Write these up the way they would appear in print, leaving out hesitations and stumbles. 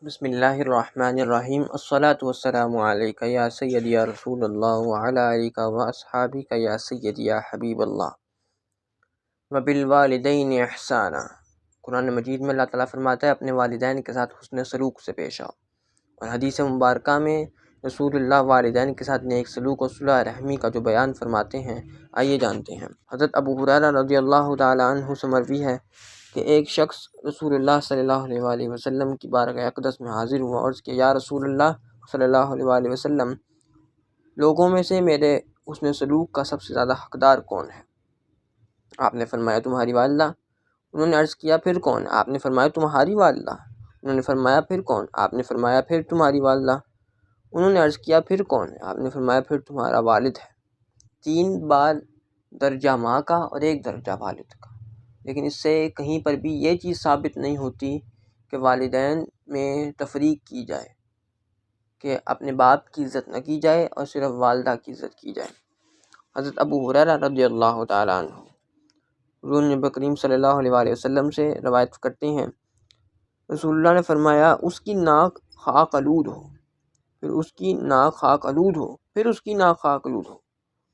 بسم اللہ الرحمن الرحیم الصلاۃ والسلام علیک یا سیدی یا رسول اللہ وعلی آلک و اصحابک یا سیدی یا حبیب اللہ وبالوالدین احسانا۔ قرآن مجید میں اللہ تعالیٰ فرماتا ہے اپنے والدین کے ساتھ حسن سلوک سے پیش آؤ، اور حدیث مبارکہ میں رسول اللہ والدین کے ساتھ نیک سلوک اور صلح رحمی کا جو بیان فرماتے ہیں، آئیے جانتے ہیں۔ حضرت ابو ہریرہ رضی اللہ تعالی عنہ سے مروی ہے کہ ایک شخص رسول اللہ صلی اللہ علیہ وآلہ وسلم کی بارگاہ اقدس میں حاضر ہوا اور اس کے یا رسول اللہ صلی اللہ علیہ وآلہ وسلم، لوگوں میں سے میرے حسن سلوک کا سب سے زیادہ حقدار کون ہے؟ آپ نے فرمایا تمہاری والدہ۔ انہوں نے عرض کیا پھر کون؟ آپ نے فرمایا تمہاری والدہ۔ انہوں نے فرمایا پھر کون؟ آپ نے فرمایا پھر تمہاری والدہ۔ انہوں نے عرض کیا پھر کون؟ آپ نے فرمایا پھر تمہارا والد ہے۔ 3 بار درجہ ماں کا اور 1 درجہ والد کا، لیکن اس سے کہیں پر بھی یہ چیز ثابت نہیں ہوتی کہ والدین میں تفریق کی جائے، کہ اپنے باپ کی عزت نہ کی جائے اور صرف والدہ کی عزت کی جائے۔ حضرت ابو ہریرہ رضی اللہ تعالیٰ عنہ حضور نبی کریم صلی اللہ علیہ وآلہ وسلم سے روایت کرتے ہیں، رسول اللہ نے فرمایا اس کی ناک خاک آلود ہو، پھر اس کی ناک خاک آلود ہو، پھر اس کی ناک خاک آلود ہو۔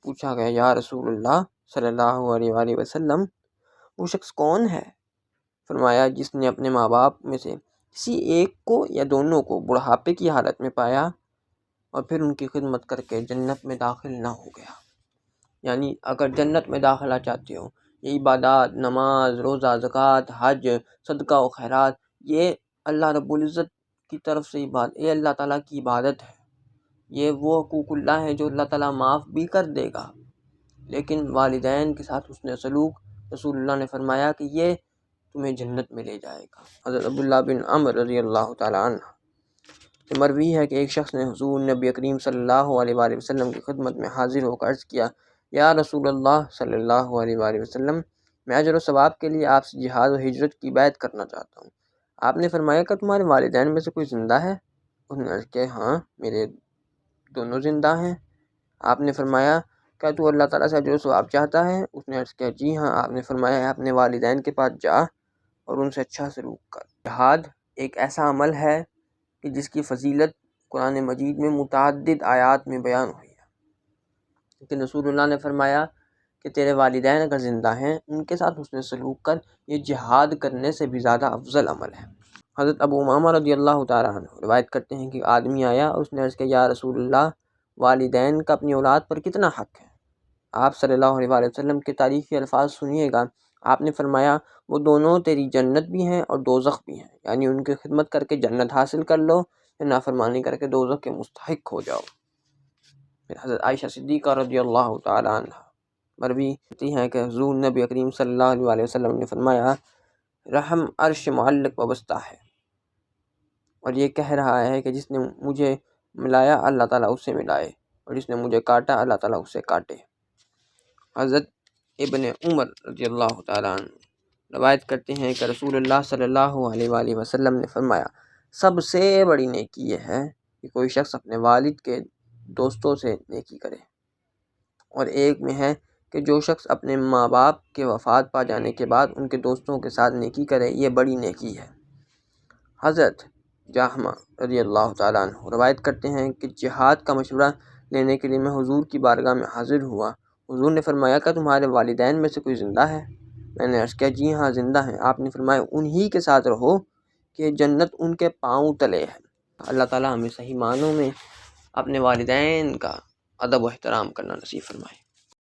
پوچھا گیا یا رسول اللہ صلی اللہ علیہ وآلہ وسلم وہ شخص کون ہے؟ فرمایا جس نے اپنے ماں باپ میں سے کسی ایک کو یا دونوں کو بڑھاپے کی حالت میں پایا اور پھر ان کی خدمت کر کے جنت میں داخل نہ ہو گیا۔ یعنی اگر جنت میں داخلہ چاہتے ہو، یہ عبادات، نماز، روزہ، زکوٰۃ، حج، صدقہ و خیرات، یہ اللہ رب العزت کی طرف سے یہ اللہ تعالیٰ کی عبادت ہے، یہ وہ حقوق اللہ ہیں جو اللہ تعالیٰ معاف بھی کر دے گا، لیکن والدین کے ساتھ حسن سلوک رسول اللہ نے فرمایا کہ یہ تمہیں جنت میں لے جائے گا۔ حضرت عبداللہ بن عمر رضی اللہ تعالیٰ عنہ سے مروی ہے کہ ایک شخص نے حضور نبی کریم صلی اللہ علیہ وآلہ وسلم کی خدمت میں حاضر ہو کر عرض کیا یا رسول اللہ صلی اللہ علیہ وآلہ وسلم، میں اجر و ثواب کے لیے آپ سے جہاد و ہجرت کی بیعت کرنا چاہتا ہوں۔ آپ نے فرمایا کہ تمہارے والدین میں سے کوئی زندہ ہے؟ انہوں نے عرض کیا ہاں میرے دونوں زندہ ہیں۔ آپ نے فرمایا کیا تو اللہ تعالیٰ سے اجر و ثواب چاہتا ہے؟ اس نے عرض کیا جی ہاں۔ آپ نے فرمایا اپنے والدین کے پاس جا اور ان سے اچھا سلوک کر۔ جہاد ایک ایسا عمل ہے کہ جس کی فضیلت قرآن مجید میں متعدد آیات میں بیان ہوئی ہے، لیکن رسول اللہ نے فرمایا کہ تیرے والدین اگر زندہ ہیں ان کے ساتھ حسن سلوک کر، یہ جہاد کرنے سے بھی زیادہ افضل عمل ہے۔ حضرت ابو امامہ رضی اللہ تعالیٰ عنہ روایت کرتے ہیں کہ آدمی آیا اور اس نے عرض کیا یا رسول اللہ والدین کا اپنی اولاد پر کتنا حق ہے؟ آپ صلی اللہ علیہ وآلہ وسلم کے تاریخی الفاظ سنیے گا۔ آپ نے فرمایا وہ دونوں تیری جنت بھی ہیں اور دوزخ بھی ہیں، یعنی ان کی خدمت کر کے جنت حاصل کر لو یا نافرمانی کر کے دوزخ کے مستحق ہو جاؤ۔ پھر حضرت عائشہ صدیقہ رضی اللہ تعالی عنہ مروی ہوتی ہیں کہ حضور نبی کریم صلی اللہ علیہ وآلہ وسلم نے فرمایا رحم عرش معلق وابستہ ہے، اور یہ کہہ رہا ہے کہ جس نے مجھے ملایا اللہ تعالیٰ اس سے ملائے، اور جس نے مجھے کاٹا اللہ تعالیٰ اس سے کاٹے۔ حضرت ابن عمر رضی اللہ تعالیٰ عنہ روایت کرتے ہیں کہ رسول اللہ صلی اللہ علیہ وآلہ وسلم نے فرمایا سب سے بڑی نیکی یہ ہے کہ کوئی شخص اپنے والد کے دوستوں سے نیکی کرے، اور ایک میں ہے کہ جو شخص اپنے ماں باپ کے وفات پا جانے کے بعد ان کے دوستوں کے ساتھ نیکی کرے، یہ بڑی نیکی ہے۔ حضرت جاہمہ رضی اللہ تعالیٰ عنہ روایت کرتے ہیں کہ جہاد کا مشورہ لینے کے لیے میں حضور کی بارگاہ میں حاضر ہوا۔ حضور نے فرمایا کہ تمہارے والدین میں سے کوئی زندہ ہے؟ میں نے عرض کیا جی ہاں زندہ ہیں۔ آپ نے فرمایا انہی کے ساتھ رہو کہ جنت ان کے پاؤں تلے ہے۔ اللہ تعالیٰ ہمیں صحیح معنوں میں اپنے والدین کا ادب و احترام کرنا نصیب فرمائے۔